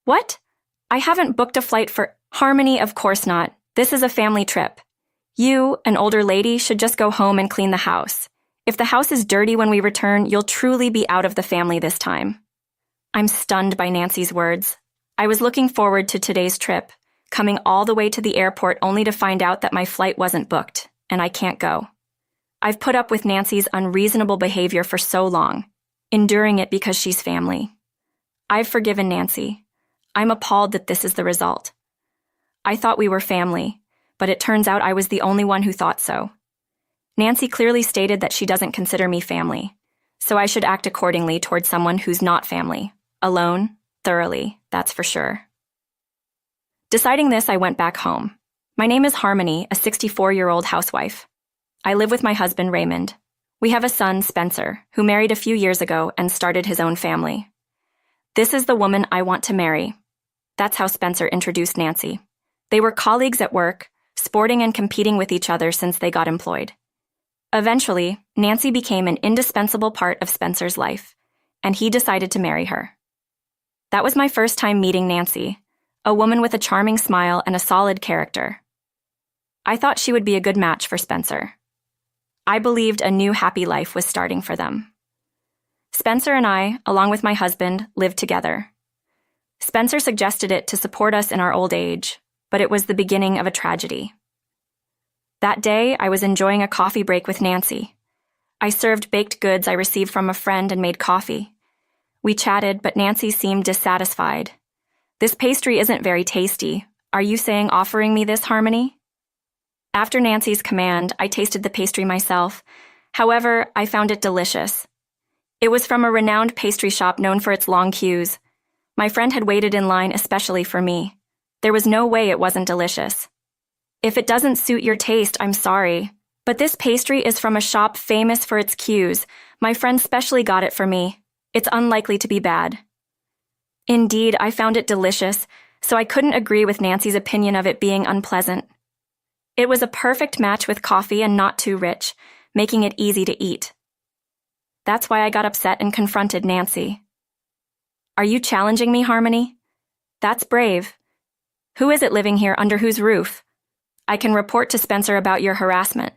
What? I haven't booked a flight for Harmony, of course not. This is a family trip. You, an older lady, should just go home and clean the house. If the house is dirty when we return, you'll truly be out of the family this time. I'm stunned by Nancy's words. I was looking forward to today's trip, coming all the way to the airport only to find out that my flight wasn't booked, and I can't go. I've put up with Nancy's unreasonable behavior for so long, enduring it because she's family. I've forgiven Nancy. I'm appalled that this is the result. I thought we were family, but it turns out I was the only one who thought so. Nancy clearly stated that she doesn't consider me family, so I should act accordingly towards someone who's not family. Alone, thoroughly, that's for sure. Deciding this, I went back home. My name is Harmony, a 64-year-old housewife. I live with my husband, Raymond. We have a son, Spencer, who married a few years ago and started his own family. This is the woman I want to marry. That's how Spencer introduced Nancy. They were colleagues at work, sporting and competing with each other since they got employed. Eventually, Nancy became an indispensable part of Spencer's life, and he decided to marry her. That was my first time meeting Nancy, a woman with a charming smile and a solid character. I thought she would be a good match for Spencer. I believed a new happy life was starting for them. Spencer and I, along with my husband, lived together. Spencer suggested it to support us in our old age, but it was the beginning of a tragedy. That day, I was enjoying a coffee break with Nancy. I served baked goods I received from a friend and made coffee. We chatted, but Nancy seemed dissatisfied. "This pastry isn't very tasty. Are you saying offering me this, Harmony?" After Nancy's command, I tasted the pastry myself. However, I found it delicious. It was from a renowned pastry shop known for its long queues. My friend had waited in line especially for me. There was no way it wasn't delicious. "If it doesn't suit your taste, I'm sorry. But this pastry is from a shop famous for its queues. My friend specially got it for me. It's unlikely to be bad." Indeed, I found it delicious, so I couldn't agree with Nancy's opinion of it being unpleasant. It was a perfect match with coffee and not too rich, making it easy to eat. That's why I got upset and confronted Nancy. "Are you challenging me, Harmony? That's brave. Who is it living here under whose roof? I can report to Spencer about your harassment."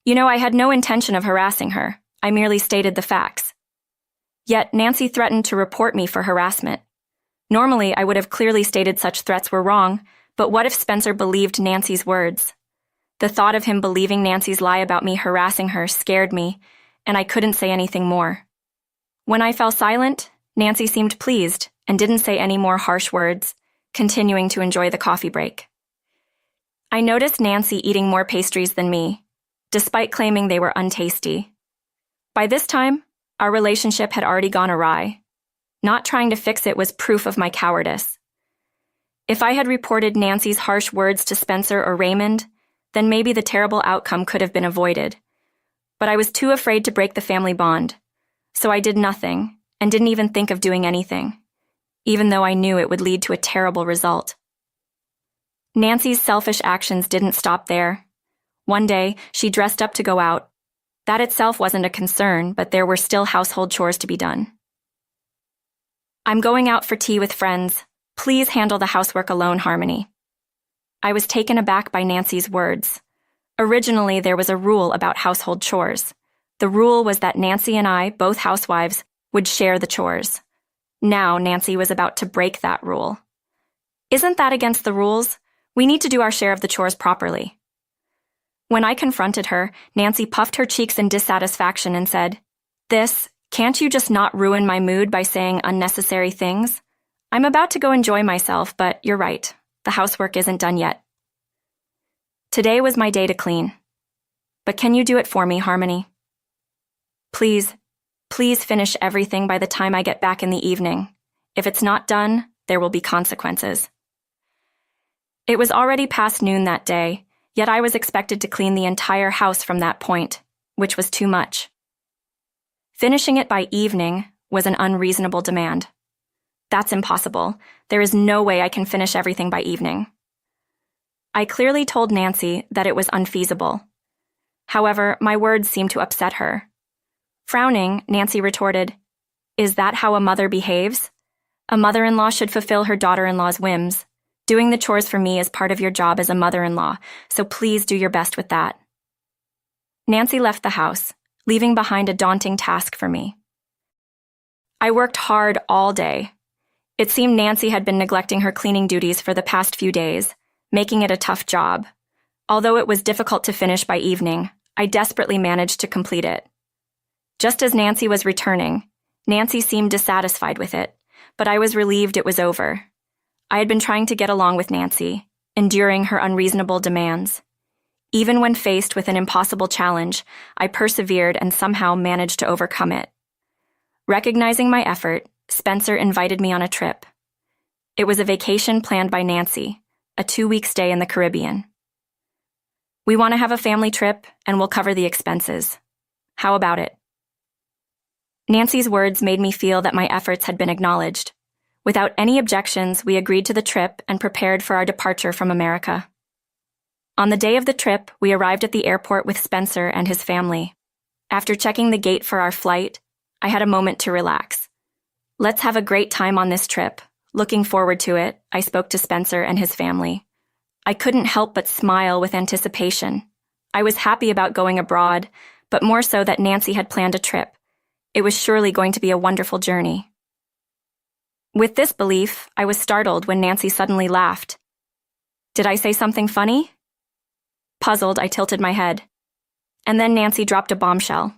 You know, I had no intention of harassing her. I merely stated the facts. Yet Nancy threatened to report me for harassment. Normally, I would have clearly stated such threats were wrong, but what if Spencer believed Nancy's words? The thought of him believing Nancy's lie about me harassing her scared me, and I couldn't say anything more. When I fell silent, Nancy seemed pleased and didn't say any more harsh words, continuing to enjoy the coffee break. I noticed Nancy eating more pastries than me, despite claiming they were untasty. By this time, our relationship had already gone awry. Not trying to fix it was proof of my cowardice. If I had reported Nancy's harsh words to Spencer or Raymond, then maybe the terrible outcome could have been avoided. But I was too afraid to break the family bond, so I did nothing and didn't even think of doing anything, even though I knew it would lead to a terrible result. Nancy's selfish actions didn't stop there. One day, she dressed up to go out. That itself wasn't a concern, but there were still household chores to be done. "I'm going out for tea with friends. Please handle the housework alone, Harmony." I was taken aback by Nancy's words. Originally, there was a rule about household chores. The rule was that Nancy and I, both housewives, would share the chores. Now, Nancy was about to break that rule. "Isn't that against the rules? We need to do our share of the chores properly." When I confronted her, Nancy puffed her cheeks in dissatisfaction and said, Can't you just not ruin my mood by saying unnecessary things? I'm about to go enjoy myself, but you're right. The housework isn't done yet." Today was my day to clean. But can you do it for me, Harmony? Please finish everything by the time I get back in the evening. If it's not done, there will be consequences. It was already past noon that day, yet I was expected to clean the entire house from that point, which was too much. Finishing it by evening was an unreasonable demand. That's impossible. There is no way I can finish everything by evening. I clearly told Nancy that it was unfeasible. However, my words seemed to upset her. Frowning, Nancy retorted, "Is that how a mother behaves? A mother-in-law should fulfill her daughter-in-law's whims. Doing the chores for me is part of your job as a mother-in-law, so please do your best with that. Nancy left the house, leaving behind a daunting task for me. I worked hard all day. It seemed Nancy had been neglecting her cleaning duties for the past few days, making it a tough job. Although it was difficult to finish by evening, I desperately managed to complete it. Just as Nancy was returning, Nancy seemed dissatisfied with it, but I was relieved it was over. I had been trying to get along with Nancy, enduring her unreasonable demands. Even when faced with an impossible challenge, I persevered and somehow managed to overcome it. Recognizing my effort, Spencer invited me on a trip. It was a vacation planned by Nancy, a 2-week stay in the Caribbean. We want to have a family trip, and we'll cover the expenses. How about it? Nancy's words made me feel that my efforts had been acknowledged. Without any objections, we agreed to the trip and prepared for our departure from America. On the day of the trip, we arrived at the airport with Spencer and his family. After checking the gate for our flight, I had a moment to relax. Let's have a great time on this trip. Looking forward to it, I spoke to Spencer and his family. I couldn't help but smile with anticipation. I was happy about going abroad, but more so that Nancy had planned a trip. It was surely going to be a wonderful journey. With this belief, I was startled when Nancy suddenly laughed. Did I say something funny? Puzzled, I tilted my head. And then Nancy dropped a bombshell.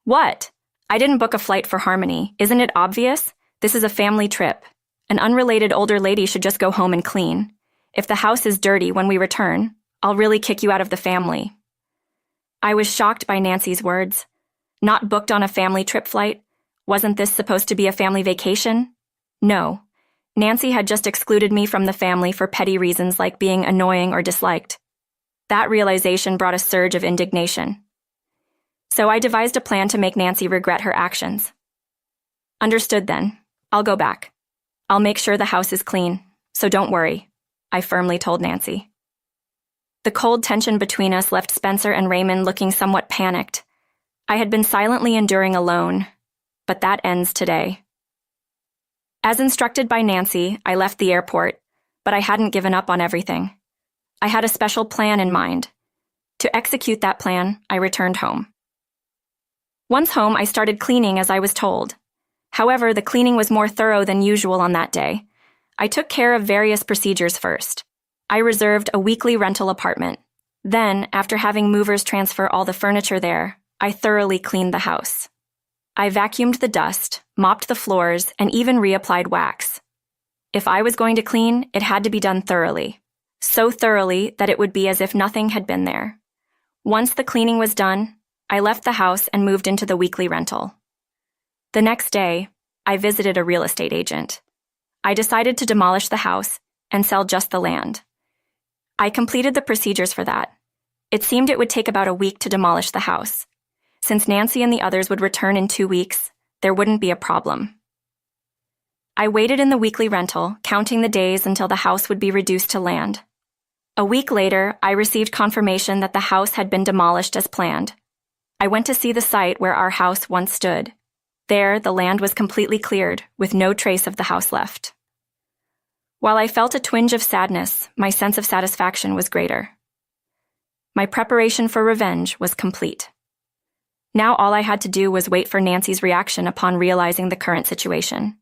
What? I didn't book a flight for Harmony. Isn't it obvious? This is a family trip. An unrelated older lady should just go home and clean. If the house is dirty when we return, I'll really kick you out of the family. I was shocked by Nancy's words. Not booked on a family trip flight? Wasn't this supposed to be a family vacation? No. Nancy had just excluded me from the family for petty reasons like being annoying or disliked. That realization brought a surge of indignation. So I devised a plan to make Nancy regret her actions. Understood then. I'll go back. I'll make sure the house is clean, so don't worry, I firmly told Nancy. The cold tension between us left Spencer and Raymond looking somewhat panicked. I had been silently enduring alone, but that ends today. As instructed by Nancy, I left the airport, but I hadn't given up on everything. I had a special plan in mind. To execute that plan, I returned home. Once home, I started cleaning as I was told. However, the cleaning was more thorough than usual on that day. I took care of various procedures first. I reserved a weekly rental apartment. Then, after having movers transfer all the furniture there, I thoroughly cleaned the house. I vacuumed the dust, mopped the floors, and even reapplied wax. If I was going to clean, it had to be done thoroughly. So thoroughly that it would be as if nothing had been there. Once the cleaning was done, I left the house and moved into the weekly rental. The next day, I visited a real estate agent. I decided to demolish the house and sell just the land. I completed the procedures for that. It seemed it would take about a week to demolish the house. Since Nancy and the others would return in 2 weeks, there wouldn't be a problem. I waited in the weekly rental, counting the days until the house would be reduced to land. A week later, I received confirmation that the house had been demolished as planned. I went to see the site where our house once stood. There, the land was completely cleared, with no trace of the house left. While I felt a twinge of sadness, my sense of satisfaction was greater. My preparation for revenge was complete. Now all I had to do was wait for Nancy's reaction upon realizing the current situation.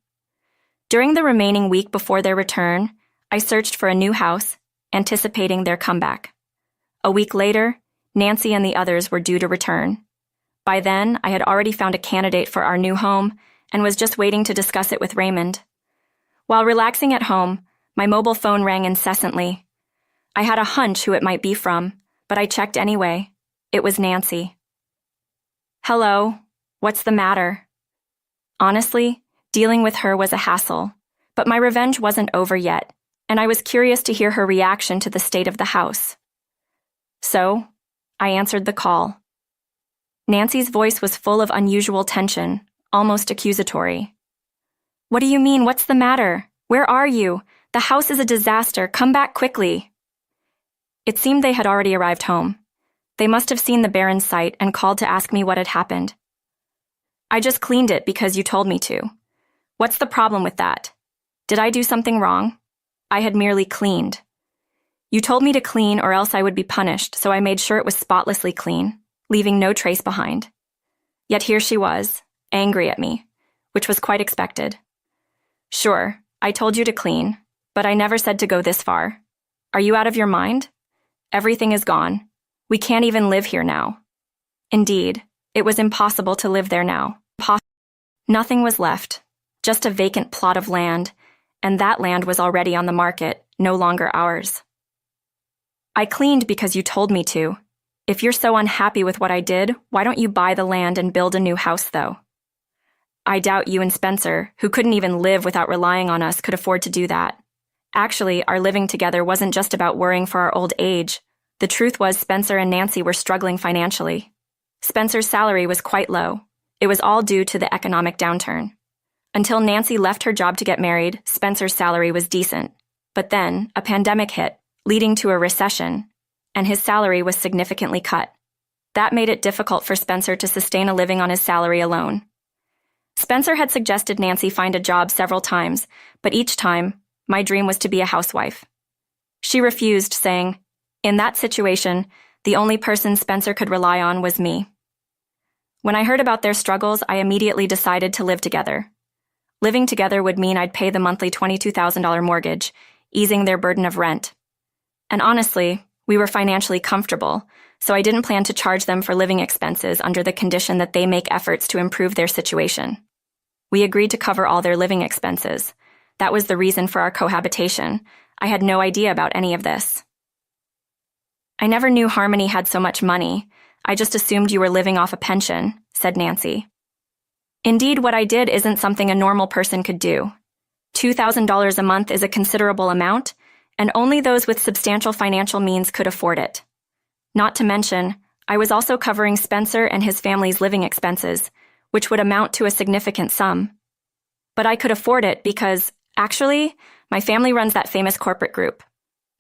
During the remaining week before their return, I searched for a new house, anticipating their comeback. A week later, Nancy and the others were due to return. By then, I had already found a candidate for our new home and was just waiting to discuss it with Raymond. While relaxing at home, my mobile phone rang incessantly. I had a hunch who it might be from, but I checked anyway. It was Nancy. Hello, what's the matter? Honestly, dealing with her was a hassle, but my revenge wasn't over yet, and I was curious to hear her reaction to the state of the house. So, I answered the call. Nancy's voice was full of unusual tension, almost accusatory. What do you mean? What's the matter? Where are you? The house is a disaster. Come back quickly. It seemed they had already arrived home. They must have seen the barren site and called to ask me what had happened. I just cleaned it because you told me to. What's the problem with that? Did I do something wrong? I had merely cleaned. You told me to clean or else I would be punished, so I made sure it was spotlessly clean, leaving no trace behind. Yet here she was, angry at me, which was quite expected. Sure, I told you to clean, but I never said to go this far. Are you out of your mind? Everything is gone. We can't even live here now. Indeed, it was impossible to live there now. Nothing was left, just a vacant plot of land, and that land was already on the market, no longer ours. I cleaned because you told me to. If you're so unhappy with what I did, why don't you buy the land and build a new house, though? I doubt you and Spencer, who couldn't even live without relying on us, could afford to do that. Actually, our living together wasn't just about worrying for our old age. The truth was Spencer and Nancy were struggling financially. Spencer's salary was quite low. It was all due to the economic downturn. Until Nancy left her job to get married, Spencer's salary was decent. But then, a pandemic hit, leading to a recession, and his salary was significantly cut. That made it difficult for Spencer to sustain a living on his salary alone. Spencer had suggested Nancy find a job several times, but each time, my dream was to be a housewife. She refused, saying, in that situation, the only person Spencer could rely on was me. When I heard about their struggles, I immediately decided to live together. Living together would mean I'd pay the monthly $22,000 mortgage, easing their burden of rent. And honestly, we were financially comfortable, so I didn't plan to charge them for living expenses under the condition that they make efforts to improve their situation. We agreed to cover all their living expenses. That was the reason for our cohabitation. I had no idea about any of this. I never knew Harmony had so much money. I just assumed you were living off a pension, said Nancy. Indeed, what I did isn't something a normal person could do. $2,000 a month is a considerable amount, and only those with substantial financial means could afford it. Not to mention, I was also covering Spencer and his family's living expenses, which would amount to a significant sum. But I could afford it because, actually, my family runs that famous corporate group.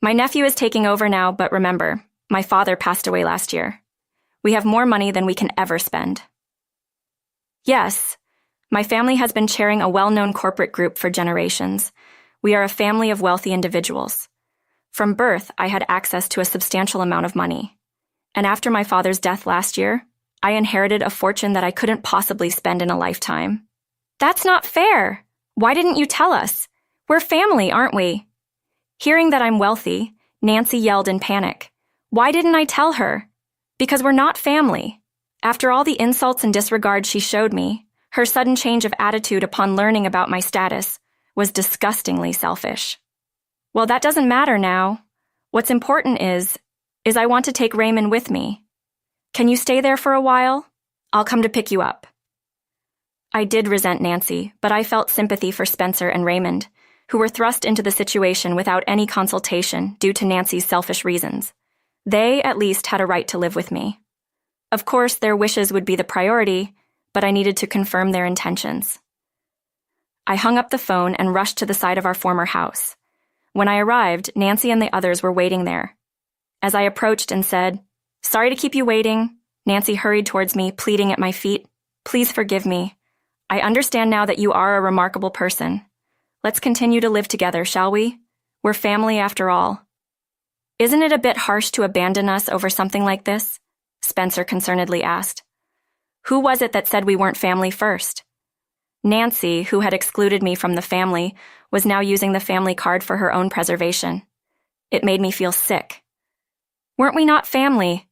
My nephew is taking over now, but remember, my father passed away last year. We have more money than we can ever spend. Yes, my family has been chairing a well-known corporate group for generations. We are a family of wealthy individuals. From birth, I had access to a substantial amount of money. And after my father's death last year, I inherited a fortune that I couldn't possibly spend in a lifetime. That's not fair. Why didn't you tell us? We're family, aren't we? Hearing that I'm wealthy, Nancy yelled in panic. Why didn't I tell her? Because we're not family. After all the insults and disregard she showed me, her sudden change of attitude upon learning about my status was disgustingly selfish. Well, that doesn't matter now. What's important is I want to take Raymond with me. Can you stay there for a while? I'll come to pick you up. I did resent Nancy, but I felt sympathy for Spencer and Raymond, who were thrust into the situation without any consultation due to Nancy's selfish reasons. They, at least, had a right to live with me. Of course, their wishes would be the priority, but I needed to confirm their intentions. I hung up the phone and rushed to the side of our former house. When I arrived, Nancy and the others were waiting there. As I approached and said, "Sorry to keep you waiting," Nancy hurried towards me, pleading at my feet. "Please forgive me. I understand now that you are a remarkable person. Let's continue to live together, shall we? We're family after all." "Isn't it a bit harsh to abandon us over something like this?" Spencer concernedly asked. "Who was it that said we weren't family first?" Nancy, who had excluded me from the family, was now using the family card for her own preservation. It made me feel sick. "Weren't we not family?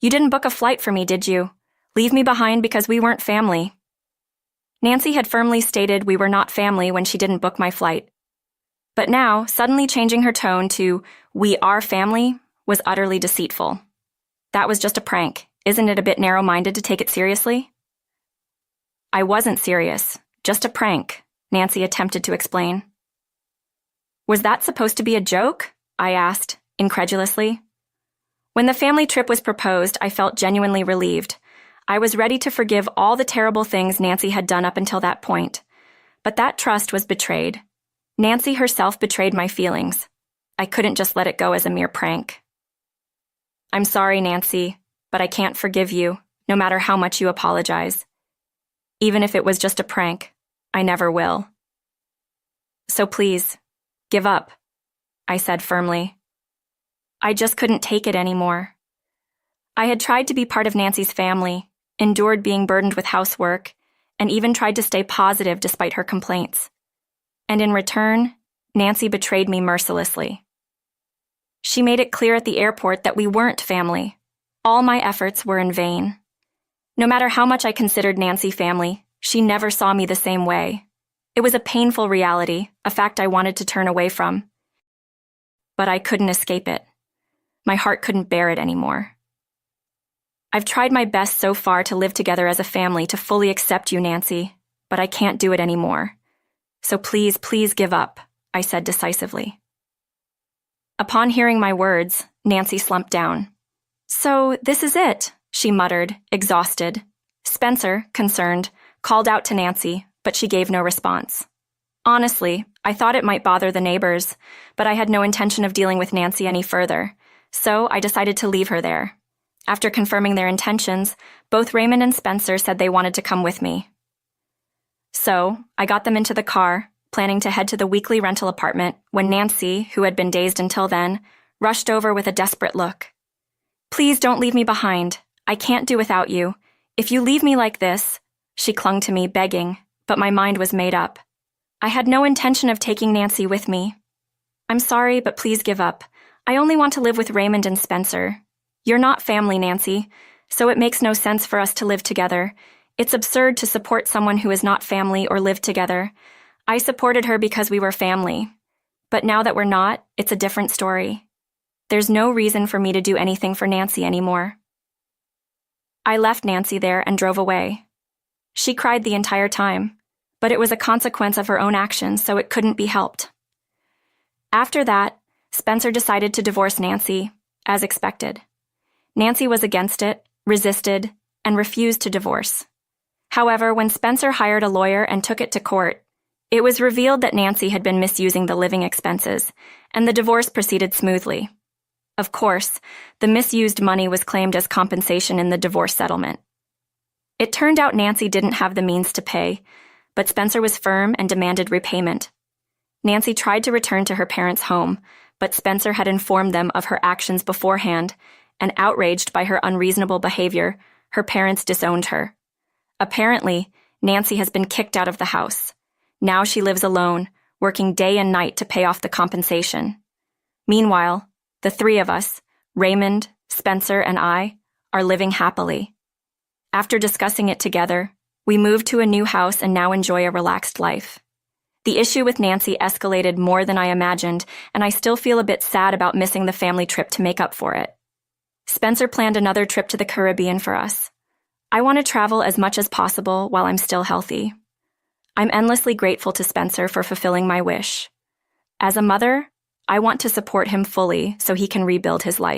You didn't book a flight for me, did you? Leave me behind because we weren't family." Nancy had firmly stated we were not family when she didn't book my flight. But now, suddenly changing her tone to, "We are family," was utterly deceitful. That was just a prank. Isn't it a bit narrow-minded to take it seriously? "I wasn't serious. Just a prank," Nancy attempted to explain. "Was that supposed to be a joke?" I asked, incredulously. When the family trip was proposed, I felt genuinely relieved. I was ready to forgive all the terrible things Nancy had done up until that point. But that trust was betrayed. Nancy herself betrayed my feelings. I couldn't just let it go as a mere prank. "I'm sorry, Nancy, but I can't forgive you, no matter how much you apologize. Even if it was just a prank, I never will." So please, give up, I said firmly. I just couldn't take it anymore. I had tried to be part of Nancy's family, endured being burdened with housework, and even tried to stay positive despite her complaints. And in return, Nancy betrayed me mercilessly. She made it clear at the airport that we weren't family. All my efforts were in vain. No matter how much I considered Nancy family, she never saw me the same way. It was a painful reality, a fact I wanted to turn away from. But I couldn't escape it. My heart couldn't bear it anymore. I've tried my best so far to live together as a family, to fully accept you, Nancy, but I can't do it anymore. So please, please give up, I said decisively. Upon hearing my words, Nancy slumped down. So this is it, she muttered, exhausted. Spencer, concerned, called out to Nancy, but she gave no response. Honestly, I thought it might bother the neighbors, but I had no intention of dealing with Nancy any further, so I decided to leave her there. After confirming their intentions, both Raymond and Spencer said they wanted to come with me. So, I got them into the car, planning to head to the weekly rental apartment, when Nancy, who had been dazed until then, rushed over with a desperate look. Please don't leave me behind. I can't do without you. If you leave me like this, she clung to me, begging, but my mind was made up. I had no intention of taking Nancy with me. I'm sorry, but please give up. I only want to live with Raymond and Spencer. You're not family, Nancy, so it makes no sense for us to live together. It's absurd to support someone who is not family or live together. I supported her because we were family. But now that we're not, it's a different story. There's no reason for me to do anything for Nancy anymore. I left Nancy there and drove away. She cried the entire time, but it was a consequence of her own actions, so it couldn't be helped. After that, Spencer decided to divorce Nancy, as expected. Nancy was against it, resisted, and refused to divorce. However, when Spencer hired a lawyer and took it to court, it was revealed that Nancy had been misusing the living expenses, and the divorce proceeded smoothly. Of course, the misused money was claimed as compensation in the divorce settlement. It turned out Nancy didn't have the means to pay, but Spencer was firm and demanded repayment. Nancy tried to return to her parents' home, but Spencer had informed them of her actions beforehand, and outraged by her unreasonable behavior, her parents disowned her. Apparently, Nancy has been kicked out of the house. Now she lives alone, working day and night to pay off the compensation. Meanwhile, the three of us, Raymond, Spencer, and I, are living happily. After discussing it together, we moved to a new house and now enjoy a relaxed life. The issue with Nancy escalated more than I imagined, and I still feel a bit sad about missing the family trip to make up for it. Spencer planned another trip to the Caribbean for us. I want to travel as much as possible while I'm still healthy. I'm endlessly grateful to Spencer for fulfilling my wish. As a mother, I want to support him fully so he can rebuild his life.